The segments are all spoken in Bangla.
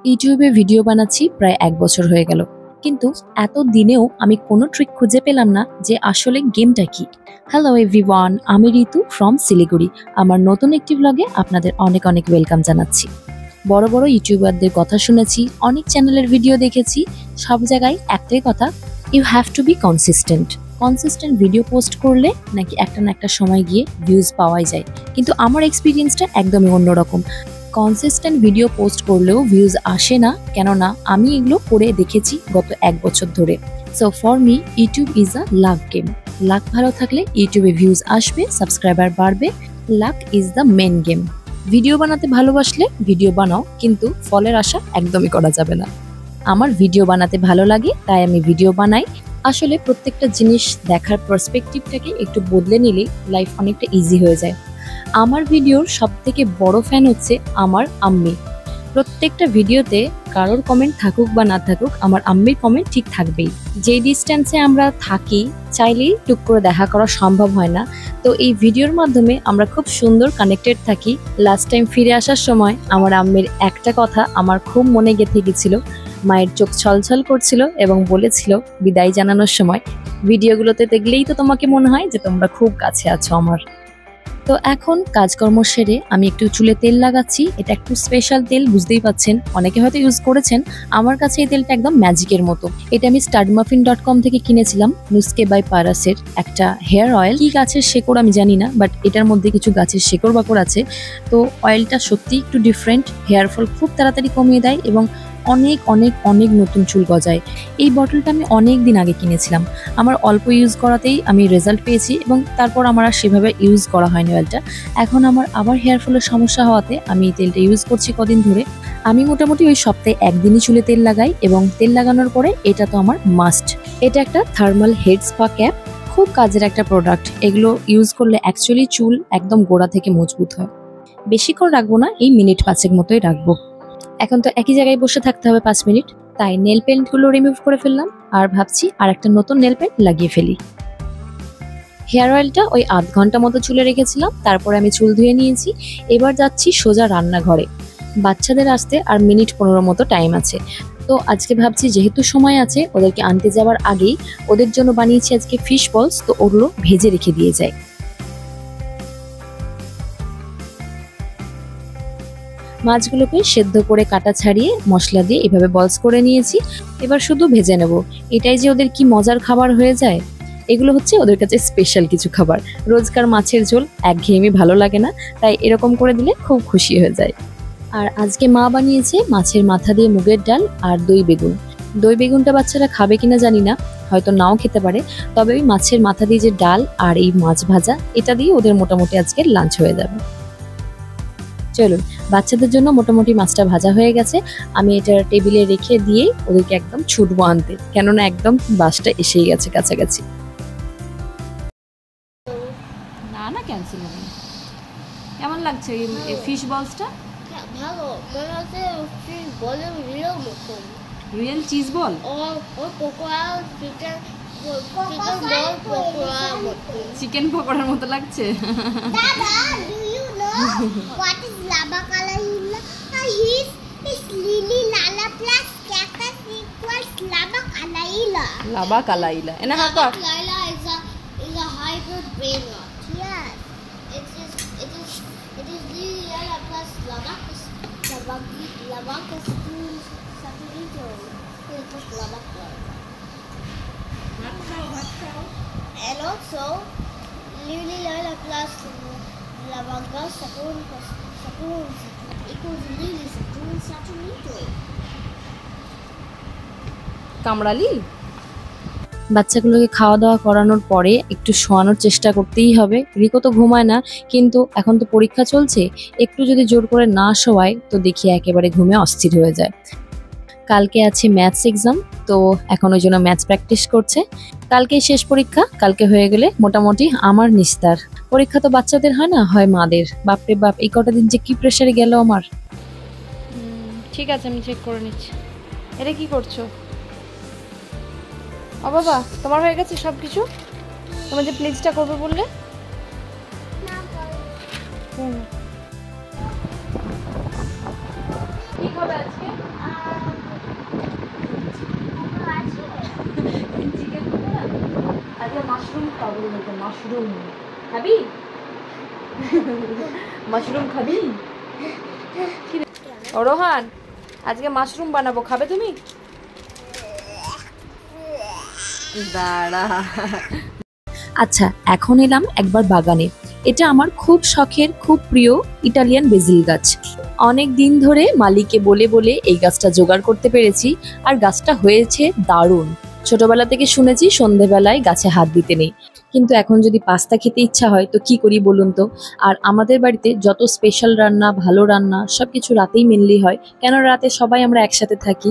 ইউটিউবে ভিডিও বানাচ্ছি প্রায় 1 বছর হয়ে গেল, কিন্তু এত দিনেও আমি কোনো ট্রিক খুঁজে পেলাম না যে আসলে গেমটা কি। হ্যালো এভরিওয়ান, আমি ঋতু ফ্রম শিলিগুড়ি। আমার নতুন একটি ব্লগে আপনাদের অনেক অনেক ওয়েলকাম জানাচ্ছি। বড় বড় ইউটিউবারদের কথা শুনেছি, অনেক চ্যানেলের ভিডিও দেখেছি, সব জায়গায় একটাই কথা, you have to be consistent video post করলে নাকি একটা না একটা সময় গিয়ে ভিউজ পাওয়াই যায়। কিন্তু আমার এক্সপিরিয়েন্সটা একদমই অন্যরকম। কনসিস্টেন্ট ভিডিও পোস্ট করলেও ভিউজ আসে না, কেননা আমি এগুলো করে দেখেছি গত 1 বছর ধরে। So for me YouTube is a luck game. Luck ভালো থাকলে ইউটিউবে ভিউজ আসবে, সাবস্ক্রাইবার বাড়বে। Luck is the main game. Video বানাতে ভালোবাসলে ভিডিও বানাও, কিন্তু ফলের আশা একদমই করা যাবে না। আমার ভিডিও বানাতে ভালো লাগে, তাই আমি ভিডিও বানাই। আসলে প্রত্যেকটা জিনিস দেখার পার্সপেক্টিভটাকে একটু বদলে নিলেই লাইফ অনেকটা ইজি হয়ে যায়। আমার ভিডিওর সবথেকে বড় ফ্যান হচ্ছে আমার আম্মি। প্রত্যেকটা ভিডিওতে কারোর কমেন্ট থাকুক বা না থাকুক, আমার আম্মির কমেন্ট ঠিক থাকবেই। যেই ডিস্টেন্সে আমরা থাকি, চাইলেই টুক করে দেখা করা সম্ভব হয় না। তো এই ভিডিওর মাধ্যমে আমরা খুব সুন্দর কানেক্টেড থাকি। লাস্ট টাইম ফিরে আসার সময় আমার আম্মির একটা কথা আমার খুব মনে গেঁথে গেছিল। মায়ের চোখ ছলছল করছিল এবং বলেছিল বিদায় জানানোর সময়, ভিডিওগুলোতে দেখলেই তো তোমাকে মনে হয় যে তোমরা খুব কাছে আছো আমার। তো এখন কাজকর্ম সেরে আমি একটু চুলে তেল লাগাচ্ছি। এটা একটু স্পেশাল তেল, বুঝতেই পাচ্ছেন, অনেকে হয়তো ইউজ করেছেন। আমার কাছে এই তেলটা একদম ম্যাজিকের মতো। এটা আমি studmuffin.com থেকে কিনেছিলাম। নুস্কে বাই পারাসের একটা হেয়ার অয়েল। কি গাছের শেকড় আমি জানি না, বাট এটার মধ্যে কিছু গাছের শেকড় বাকড় আছে। তো অয়েলটা সত্যি একটু ডিফারেন্ট, হেয়ার ফল খুব তাড়াতাড়ি কমিয়ে দেয় এবং অনেক অনেক অনেক নতুন চুল গজায়। এই বটলটা আমি অনেক দিন আগে কিনেছিলাম। আমার অল্প ইউজ করাতেই আমি রেজাল্ট পেয়েছি এবং তারপর আমার আর সেভাবে ইউজ করা হয়নি অয়েলটা। এখন আমার আবার হেয়ার ফলের সমস্যা হওয়াতে আমি এই তেলটা ইউজ করছি কদিন ধরে। আমি মোটামুটি ওই সপ্তাহে একদিনই চুলে তেল লাগাই এবং তেল লাগানোর পরে এটা তো আমার মাস্ট। এটা একটা থার্মাল হেড স্পা ক্যাপ, খুব কাজের একটা প্রোডাক্ট। এগুলো ইউজ করলে অ্যাকচুয়ালি চুল একদম গোড়া থেকে মজবুত হয়। বেশিক্ষণ রাখবো না, এই মিনিট 5 মতোই রাখবো। এখন তো একই জায়গায় বসে থাকতে হবে 5 মিনিট, তাই নেল পেন্টগুলো রিমুভ করে ফেললাম আর ভাবছি আর একটা নতুন নেল পেন্ট লাগিয়ে ফেলি। হেয়ার অয়েলটা ওই আধ ঘন্টা মতো চুলে রেখেছিলাম, তারপরে আমি চুল ধুয়ে নিয়েছি। এবার যাচ্ছি সোজা রান্নাঘরে। বাচ্চাদের আসতে আর মিনিট 15 মতো টাইম আছে। তো আজকে ভাবছি যেহেতু সময় আছে, ওদেরকে আনতে যাওয়ার আগেই ওদের জন্য বানিয়েছি আজকে ফিশ বলস। তো ওগুলো ভেজে রেখে দিয়ে যায়। মাছগুলোকে সেদ্ধ করে কাটা ছাড়িয়ে মশলা দিয়ে এভাবে বলস করে নিয়েছি। এবার শুধু ভেজে নেব। এটাই যে ওদের কি মজার খাবার হয়ে যায়। এগুলো হচ্ছে ওদের কাছে স্পেশাল কিছু খাবার। রোজকার মাছের ঝোল একঘেয়েমি ভালো লাগে না, তাই এরকম করে দিলে খুব খুশি হয়ে যায়। আর আজকে মা বানিয়েছে মাছের মাথা দিয়ে মুগের ডাল আর দই বেগুন। দই বেগুনটা বাচ্চারা খাবে কিনা জানি না, হয়তো নাও খেতে পারে। তবে ওই মাছের মাথা দিয়ে যে ডাল আর এই মাছ ভাজা, এটা দিয়ে ওদের মোটামুটি আজকে লাঞ্চ হয়ে যাবে। চলুন, বাচ্চাদের জন্য মোটামুটি মাছটা ভাজা হয়ে গেছে। আমি এটা টেবিলে রেখে দিয়ে ওদেরকে একদম ছুটবো আনতে, কেননা একদম বাসটা এসেই গেছে কাছাকাছি। না না, ক্যান্সেল হবে না। কেমন লাগছে এই ফিশ বলসটা? ভালো, মনে হচ্ছে ফিশ বলের রিয়েল মতন। রিয়েল চিজ বল ও পকোড়া, চিকেন বল পকোড়ার মতন। চিকেন পকোড়ার মতো লাগছে। দাদা, do you know what is lava kalaila? His lily lala plus cactus equals lava kalaila. লাবা কালাইলা এনা হাত Lava kalaila is a hybrid brain rot. Yes, it is lily lala plus lava saturito. It is lava kalaila. And also lily lala plus lavanga saturn equals lily saturn saturito. কামড়ালি? বাচ্চাগুলোকে খাওয়া দাওয়া করানোর পরে একটু শোয়ানোর চেষ্টা করতেই হবে। রিকো তো ঘুমায় না, কিন্তু এখন তো পরীক্ষা চলছে, একটু যদি জোর করে না শোয়ায় তো দেখি একেবারে ঘুমে অস্থির হয়ে যায়। কালকে আছে ম্যাথস এক্সাম, তো এখন ওই জন্য ম্যাথস প্র্যাকটিস করছে। কালকে শেষ পরীক্ষা, কালকে হয়ে গেলে মোটামুটি আমার নিস্তার। পরীক্ষা তো বাচ্চাদের হয় না, হয় মাদের। বাপরে বাপ, এই কটা দিন যে কি প্রেশারে গেল আমার। ঠিক আছে, আমি চেক করে নিচ্ছি। এটা কি করছো? ও বাবা, তোমার হয়ে গেছে সব কিছু? তোমার যে প্লিজটা করবে বললে? কি হবে আজকে? বলে বলতে মাশরুম খাবি? মাশরুম খাবি? ও রোহান, আজকে মাশরুম বানাবো, খাবে তুমি? দাঁড়া। আচ্ছা, এখন এলাম একবার বাগানে। এটা আমার খুব শখের, খুব প্রিয় ইটালিয়ান বেজিল গাছ। অনেক দিন ধরে মালিককে বলে বলে এই গাছটা জোগাড় করতে পেরেছি, আর গাছটা হয়েছে দারুণ। ছোটবেলা থেকে শুনেছি সন্ধেবেলায় গাছে হাত দিতে নেই, কিন্তু এখন যদি পাস্তা খেতে ইচ্ছা হয় তো কি করি বলুন তো। আর আমাদের বাড়িতে যত স্পেশাল রান্না, ভালো রান্না সবকিছু রাতেই মেনলি হয়, কেন রাতে সবাই আমরা একসাথে থাকি।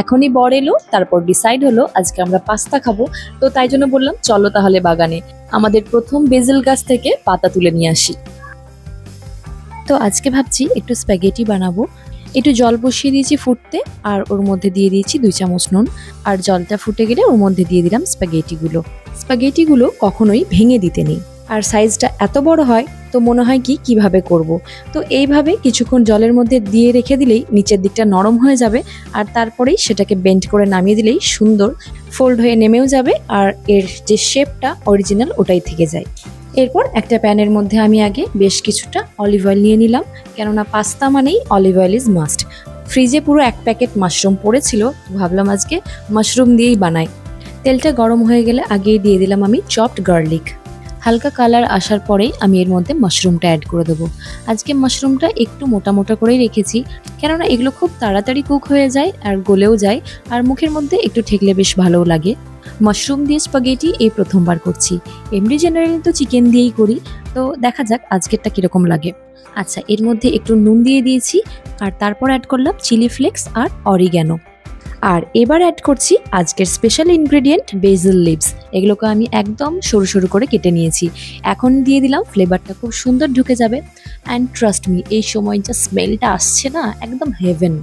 এখনই বর এলো, তারপর ডিসাইড হলো আজকে আমরা পাস্তা খাবো, তো তাই জন্য বললাম চলো তাহলে বাগানে আমাদের প্রথম বেজিল গাছ থেকে পাতা তুলে নিয়ে আসি। তো আজকে ভাবছি একটু স্প্যাগেটি বানাবো। একটু জল বসিয়ে দিয়েছি ফুটতে, আর ওর মধ্যে দিয়ে দিয়েছি 2 চামচ নুন। আর জলটা ফুটে গেলে ওর মধ্যে দিয়ে দিলাম স্প্যাগেটিগুলো। স্প্যাগেটিগুলো কখনোই ভেঙে দিতে নেই, আর সাইজটা এত বড় হয় তো মনে হয় কি কিভাবে করব। তো এইভাবে কিছুক্ষণ জলের মধ্যে দিয়ে রেখে দিলেই নিচের দিকটা নরম হয়ে যাবে, আর তারপরেই সেটাকে বেন্ড করে নামিয়ে দিলেই সুন্দর ফোল্ড হয়ে নেমেও যাবে, আর এর যে শেপটা অরিজিনাল ওটাই থেকে যায়। এরপর একটা প্যানের মধ্যে আমি আগে বেশ কিছুটা অলিভ অয়েল নিয়ে নিলাম, কেননা পাস্তা মানেই অলিভ অয়েল ইজ মাস্ট। ফ্রিজে পুরো 1 প্যাকেট মাশরুম পড়েছিল, ভাবলাম আজকে মাশরুম দিয়েই বানাই। তেলটা গরম হয়ে গেলে আগেই দিয়ে দিলাম আমি চপড গার্লিক। হালকা কালার আসার পরেই আমি এর মধ্যে মাশরুমটা অ্যাড করে দেবো। আজকে মাশরুমটা একটু মোটা মোটা করেই রেখেছি, কেননা এগুলো খুব তাড়াতাড়ি কুক হয়ে যায় আর গলেও যায়, আর মুখের মধ্যে একটু ঠেকলে বেশ ভালোও লাগে। মাশরুম দিয়ে স্প্যাগেটি এই প্রথমবার করছি, এমনি জেনারেলি তো চিকেন দিয়েই করি, তো দেখা যাক আজকেরটা কিরকম লাগে। আচ্ছা, এর মধ্যে একটু নুন দিয়ে দিয়েছি, আর তারপর অ্যাড করলাম চিলি ফ্লেক্স আর অরিগ্যানো। আর এবার অ্যাড করছি আজকের স্পেশাল ইনগ্রেডিয়েন্ট বেজিল লিভস। এগুলোকে আমি একদম সরু সরু করে কেটে নিয়েছি। এখন দিয়ে দিলাম, ফ্লেভারটা খুব সুন্দর ঢুকে যাবে। অ্যান্ড ট্রাস্ট মি, এই সময় যা স্মেলটা আসছে না, একদম হেভেন।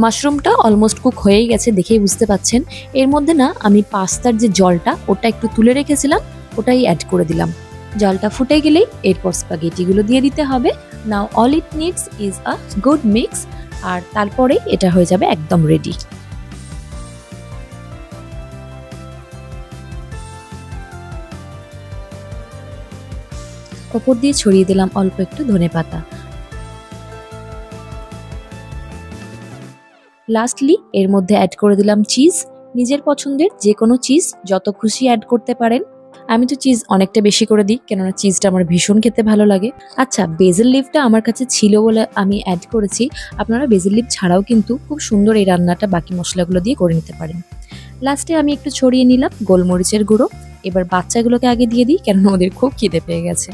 মাশরুমটা অলমোস্ট কুক হয়েই গেছে, দেখেই বুঝতে পাচ্ছেন। এর মধ্যে না আমি পাস্তার যে জলটা ওটা একটু তুলে রেখেছিলাম, ওটাই অ্যাড করে দিলাম। জলটা ফুটে গেলেই এরপর স্প্যাগেটিগুলো দিয়ে দিতে হবে। Now all it needs is a good mix, আর তারপরেই এটা হয়ে যাবে একদম রেডি। ওপর দিয়ে ছড়িয়ে দিলাম অল্প একটু ধনেপাতা। লাস্টলি এর মধ্যে অ্যাড করে দিলাম চিজ। নিজের পছন্দের যে কোনো চিজ যত খুশি অ্যাড করতে পারেন। আমি তো চিজ অনেকটা বেশি করে দিই, কেননা চিজটা আমার ভীষণ খেতে ভালো লাগে। আচ্ছা, বেজিল লিভটা আমার কাছে ছিল বলে আমি অ্যাড করেছি, আপনারা বেজিল লিভ ছাড়াও কিন্তু খুব সুন্দর এই রান্নাটা বাকি মশলাগুলো দিয়ে করে নিতে পারেন। লাস্টে আমি একটু ছড়িয়ে নিলাম গোলমরিচের গুঁড়ো। এবার বাচ্চাগুলোকে আগে দিয়ে দিই, কেননা ওদের খুব খিদে পেয়ে গেছে।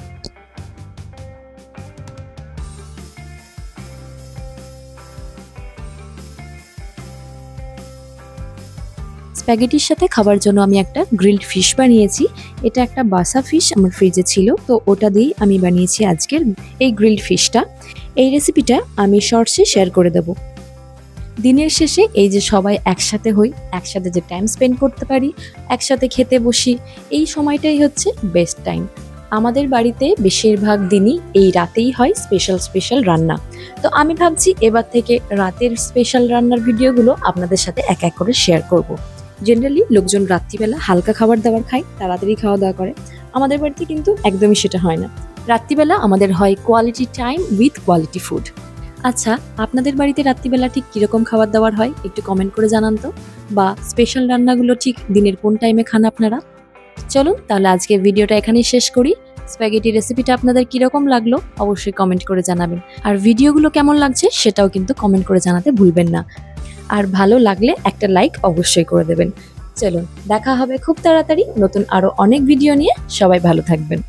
স্প্যাগেটির সাথে খাবার জন্য আমি একটা গ্রিলড ফিশ বানিয়েছি। এটা একটা বাসা ফিশ আমার ফ্রিজে ছিল, তো ওটা দিয়েই আমি বানিয়েছি আজকের এই গ্রিলড ফিশটা। এই রেসিপিটা আমি শর্টসে শেয়ার করে দেব। দিনের শেষে এই যে সবাই একসাথে হই, একসাথে যে টাইম স্পেন্ড করতে পারি, একসাথে খেতে বসি, এই সময়টাই হচ্ছে বেস্ট টাইম। আমাদের বাড়িতে বেশিরভাগ দিনই এই রাতেই হয় স্পেশাল স্পেশাল রান্না। তো আমি ভাবছি এবার থেকে রাতের স্পেশাল রান্নার ভিডিওগুলো আপনাদের সাথে এক এক করে শেয়ার করব। জেনারেলি লোকজন রাত্রিবেলা হালকা খাবার দাবার খায়, তাড়াতাড়ি খাওয়া দাওয়া করে। আমাদের বাড়িতে কিন্তু একদমই সেটা হয় না। রাত্রিবেলা আমাদের হয় quality time with quality food. আচ্ছা, আপনাদের বাড়িতে রাত্রিবেলা ঠিক কীরকম খাবার দাবার হয় একটু কমেন্ট করে জানান তো, বা স্পেশাল রান্নাগুলো ঠিক দিনের কোন টাইমে খান আপনারা। চলুন তাহলে আজকে ভিডিওটা এখানেই শেষ করি। স্প্যাগেটি রেসিপিটা আপনাদের কিরকম লাগলো অবশ্যই কমেন্ট করে জানাবেন, আর ভিডিওগুলো কেমন লাগছে সেটাও কিন্তু কমেন্ট করে জানাতে ভুলবেন না। আর ভালো লাগলে একটা লাইক অবশ্যই করে দেবেন। চলুন দেখা হবে খুব তাড়াতাড়ি নতুন আরো অনেক ভিডিও নিয়ে। সবাই ভালো থাকবেন।